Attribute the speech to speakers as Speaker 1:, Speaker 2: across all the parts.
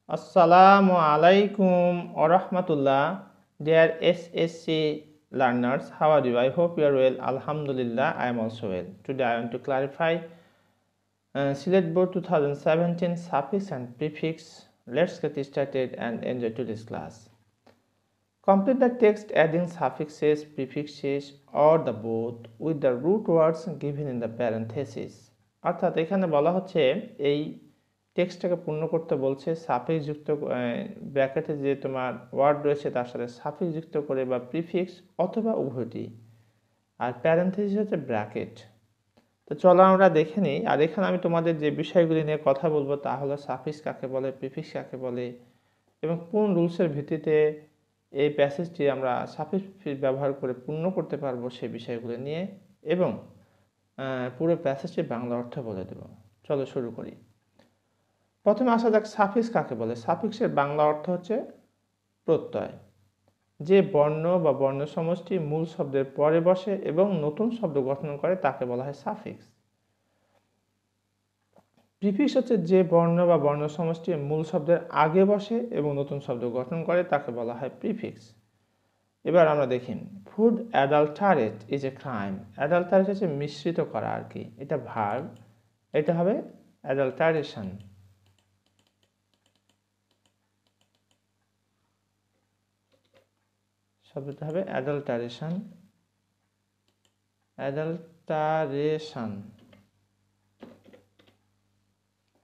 Speaker 1: Assalamu alaikum wa rahmatullah. Dear SSC learners, how are you? I hope you are well. Alhamdulillah, I am also well. Today I want to clarify Sylhet Board 2017 Suffix and Prefix. Let's get started and enjoy today's class. Complete the text adding suffixes, prefixes or the both with the root words given in the parentheses. অর্থাৎ এখানে বলা হচ্ছে এই টেক্সটটাকে পূর্ণ করতে বলছে suffix যুক্ত ব্র্যাকেটে যে তোমার ওয়ার্ড রয়েছে তার সাথে সাফিক্স যুক্ত করে বা প্রিফিক্স অথবা উভয়টি, আর প্যারেন্থেসিস হচ্ছে ব্র্যাকেট। তো চলো আমরা দেখে নিই। আর এখানে আমি তোমাদের যে বিষয়গুলি নিয়ে কথা বলবো তা হলো সাফিক্স কাকে বলে, প্রিফিক্স কাকে বলে এবং কোন রুলসের ভিত্তিতে এই প্যাসেজটি আমরা সাফিক্স ব্যবহার করে পূর্ণ করতে পারবো সেই বিষয়গুলো নিয়ে, এবং পুরো প্যাসেজটির বাংলা অর্থ বলে দেব। চলো শুরু করি। প্রথমে আসা যাক সাফিক্স কাকে বলে। সাফিক্সের বাংলা অর্থ হচ্ছে প্রত্যয়। যে বর্ণ বা বর্ণ সমষ্টি মূল শব্দের পরে বসে এবং নতুন শব্দ গঠন করে তাকে বলা হয় সাফিক্স। প্রিফিক্স হচ্ছে যে বর্ণ বা বর্ণ সমষ্টি মূল শব্দের আগে বসে এবং নতুন শব্দ গঠন করে তাকে বলা হয় প্রিফিক্স। এবার আমরা দেখি, ফুড অ্যাডাল্টারেট ইজ এ ক্রাইম। অ্যাডাল্টারেট হচ্ছে মিশ্রিত করা আর কি, এটা ভার্ব, এটা হবে অ্যাডাল্টারেশন। শব্দটা হবে অ্যাডাল্টারেশন। অ্যাডাল্টারেশন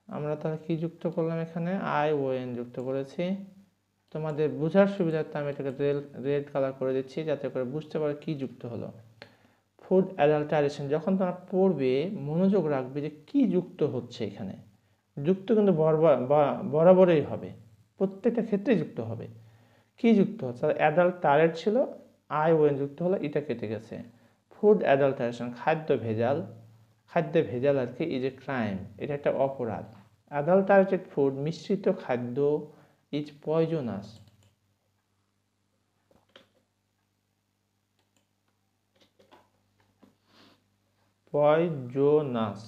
Speaker 1: আমরা তাহলে কি যুক্ত করলাম, এখানে ION যুক্ত করেছি। তোমাদের বোঝার সুবিধার্থে আমি এটাকে রেড কালার করে দিচ্ছি যাতে করে বুঝতে পারো কি যুক্ত হলো। ফুড অ্যাডাল্টারেশন, যখন তোমরা পড়বে মনোযোগ রাখবে যে কি যুক্ত হচ্ছে এখানে। যুক্ত কিন্তু বরাবরই হবে, প্রত্যেকটা ক্ষেত্রে যুক্ত হবে। কি যুক্ত হচ্ছে, অ্যাডাল্টারেট ছিল, ION যুক্ত হলো, এটা কেটে গেছে। ফুড অ্যাডাল্টারেশন খাদ্য ভেজাল, খাদ্যে ভেজাল আর কি, ইজ এ ক্রাইম, এটা একটা অপরাধ। অ্যাডাল্টারেটেড ফুড মিশ্রিত খাদ্য ইজ পয়জনাস। পয়জনাস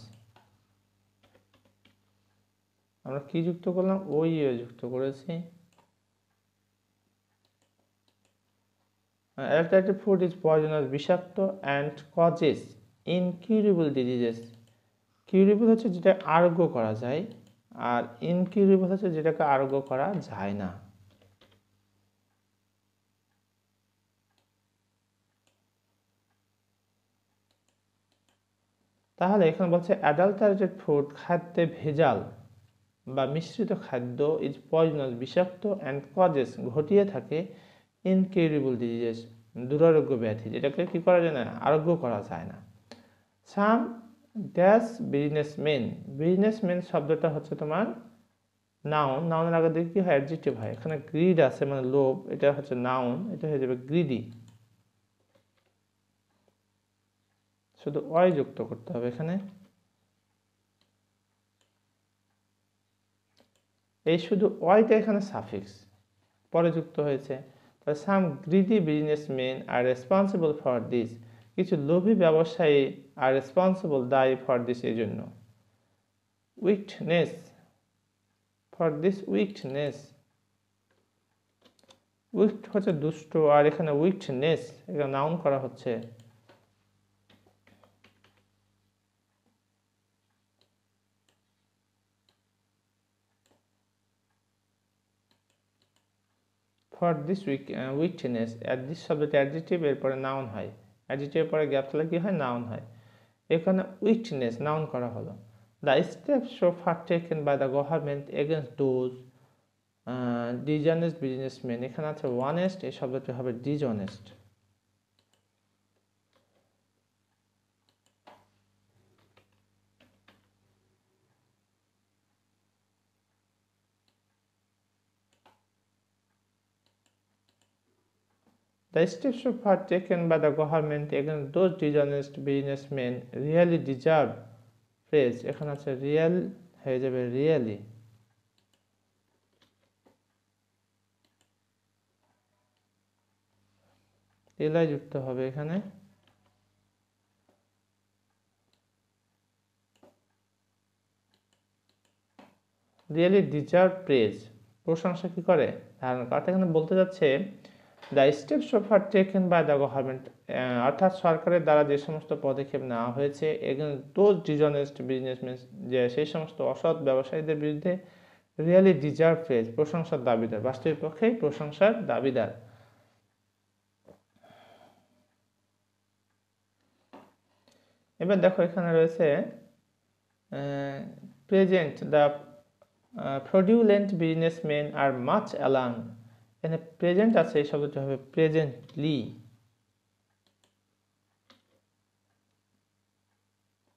Speaker 1: আমরা কি যুক্ত করলাম, ওইও যুক্ত করেছি। Adulterated food is poisonous, বিষাক্ত, and causes incurable diseases. Curable হচ্ছে যেটা আরোগ্য করা যায়, আর ইনকিউরেবল হচ্ছে যেটাকে আরোগ্য করা যায় না। তাহলে এখানে বলছে অ্যাডাল্টারেটেড ফুড খাদ্যে ভেজাল বা মিশ্রিত খাদ্য ইজ পয়জনাস বিষাক্ত, অ্যান্ড কজেস ঘটিয়ে থাকে ইনকিউরেবল ডিজিজেস দুরারোগ্য ব্যাধি, যেটাকে কি করা যায় না, আরোগ্য করা যায় না। সাম ড্যাশ বিজনেসম্যান, বিজনেসম্যান শব্দটা হচ্ছে তোমার নাউন, নাউনের আগে দিকে কি হয়, অ্যাডজেক্টিভ হয়। এখানে গ্রিড আছে মানে লোভ, এটা হচ্ছে নাউন, এটা হয়ে যাবে গ্রিডি। শুধু ওয়াই যুক্ত করতে হবে এখানে। এই শুধু ওয়াইটা এখানে সাফিক্স পরে যুক্ত হয়েছে। তাহলে some greedy businessman are responsible for this, কিছু লোভী ব্যবসায়ী আর রেসপন্সিবল দায়ী ফর দিস, এই জন্য। Weakness, for this weakness, weak হচ্ছে দুষ্ট, আর এখানে উইকনেস এখানে নাউন করা হচ্ছে। ফর দিস উইকনেস, দিস শব্দটি অ্যাডজেক্টিভ, এরপরে নাউন হয়, অ্যাডজেক্টিভের পরে গ্যাপ থাকলে কি হয়, নাউন হয়। এখানে উইকনেস নাউন করা হলো। The steps so far taken by the government against those dishonest businessman, এখানে আছে অনেস্ট, এই শব্দটি হবে ডিজঅনেস্ট। The steps so far taken by the government against those dishonest businessmen really deserve praise, এখানে আছে রিয়েল হয়ে যাবে রিয়েলি। এলাই যুক্ত হবে এখানে। রিয়েলি ডিজার্ভ প্রেজ, প্রশংসা কি করে, ধারণ করে। অর্থাৎ এখানে বলতে যাচ্ছে the steps so far taken by the government, অর্থাৎ সরকারের দ্বারা যে সমস্ত পদক্ষেপ নেওয়া হয়েছে এগেইনস্ট দোজ ডিসঅনেস্ট বিজনেসম্যান, যে সেই সমস্ত অসৎ ব্যবসায়ীদের বিরুদ্ধে রিয়েলি ডিজার্ভ প্রেজ, প্রশংসার দাবিদার, বাস্তবিক পক্ষেই প্রশংসার দাবিদার। এবার দেখো এখানে রয়েছে present the fraudulent businessmen are much alarmed, এখানে প্রেজেন্ট আছে, এই শব্দটি হবে প্রেজেন্টলি,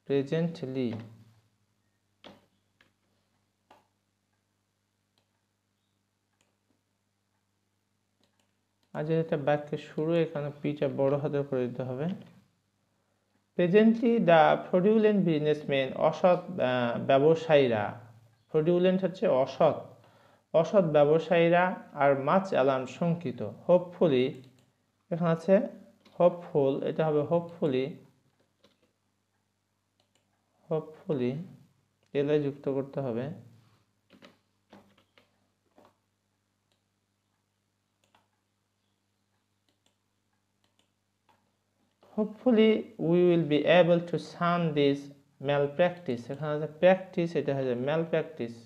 Speaker 1: প্রেজেন্টলি। আর যেটা বাক্যের শুরু এখানে পিটা বড় হাতে করে দিতে হবে। প্রেজেন্টলি দ্য ফ্রডুলেন্ট বিজনেসম্যান, অসৎ ব্যবসায়ীরা, ফ্রডুলেন্ট হচ্ছে অসৎ, অসৎ ব্যবসায়ীরা, আর মাচ অ্যালার্ম, শঙ্কিত। হোপফুলি, এখানে আছে হোপফুল, এটা হবে হোপফুলি, হোপফুলি এলাই যুক্ত করতে হবে। Hopefully we will be able to shun this malpractice, এখানে আছে প্র্যাকটিস, এটা হচ্ছে malpractice।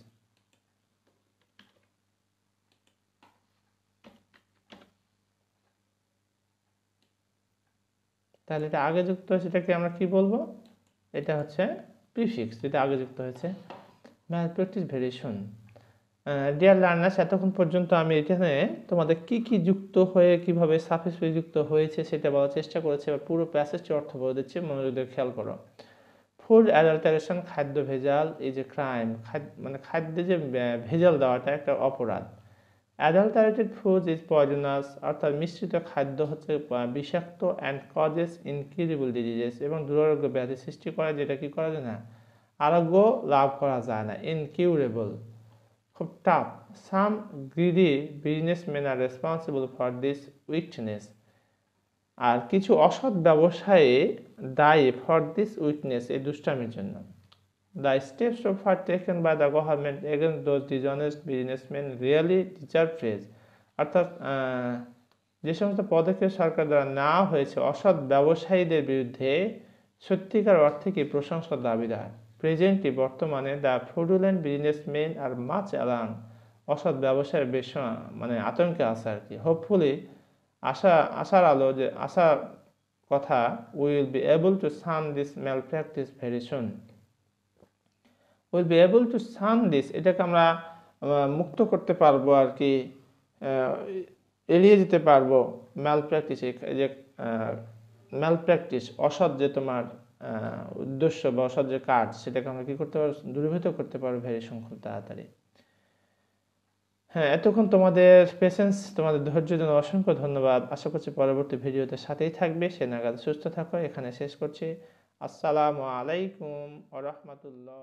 Speaker 1: তাহলে এটা আগে যুক্ত হয়েছে, এটাকে আমরা কি বলবো, এটা হচ্ছে প্রিফিক্স, যেটা আগে যুক্ত হয়েছে। malpractice variation. ডিয়ার লার্নার্স, এতক্ষণ পর্যন্ত আমি এখানে তোমাদের কি কি যুক্ত হয়ে কিভাবে সাফিক্স যুক্ত হয়েছে সেটা বলার চেষ্টা করেছি। এবার পুরো প্যাসেজটি অর্থ বলে দিচ্ছি, মনোযোগ দিয়ে খেয়াল করো। ফুড অ্যাডাল্টারেশন, খাদ্য ভেজাল, ইজ এ ক্রাইম, মানে খাদ্যে যে ভেজাল দেওয়াটা একটা অপরাধ। অ্যাডাল্টারেটেড ফুড ইজ পয়জনাস, অর্থাৎ মিশ্রিত খাদ্য হচ্ছে বিষাক্ত, অ্যান্ড কজেস ইনকিউরেবল ডিজিজেস, এবং দুরারোগ্য ব্যাধি সৃষ্টি করে, যেটা কি করা যায় না, আরোগ্য লাভ করা যায় না, ইনকিউরেবল, খুব tough. Some greedy businessman are responsible for this weakness, আর কিছু অসৎ ব্যবসায়ী দায়ী ফর দিস উইকনেস, এই দুষ্টামির জন্য। The steps so far taken by the government against those dishonest businessman really deserve praise, অর্থাৎ যে সমস্ত পদক্ষেপ সরকার দ্বারা নেওয়া হয়েছে অসৎ ব্যবসায়ীদের বিরুদ্ধে সত্যিকার অর্থে কি প্রশংসার দাবিদার। প্রেজেন্টলি, বর্তমানে, the fraudulent businessman R much alarm, অসৎ ব্যবসায়ের বেশ মানে আতঙ্কে আছে আর কি। হোপফুলি, আশার আলো, যে আশার কথা, will be able to shun this malpractice very soon, will be able to shun this, এটাকে আমরা মুক্ত করতে পারবো আর কি, এড়িয়ে যেতে পারবো ম্যালপ্র্যাকটিস, যে ম্যালপ্র্যাকটিস অসৎ যে তোমার উদ্দেশ্য বা অসৎ যে কাজ, সেটাকে আমরা কি করতে পারবো, দূরীভূত করতে পারবো ভেরি সুন, খুব তাড়াতাড়ি। হ্যাঁ, এতক্ষণ তোমাদের পেশেন্স, তোমাদের ধৈর্যের জন্য অসংখ্য ধন্যবাদ। আশা করছি পরবর্তী ভিডিওতে সাথেই থাকবে। সে নাগাদ সুস্থ থাকো। এখানে শেষ করছি। আসসালামু আলাইকুম ওয়া রাহমাতুল্লাহ।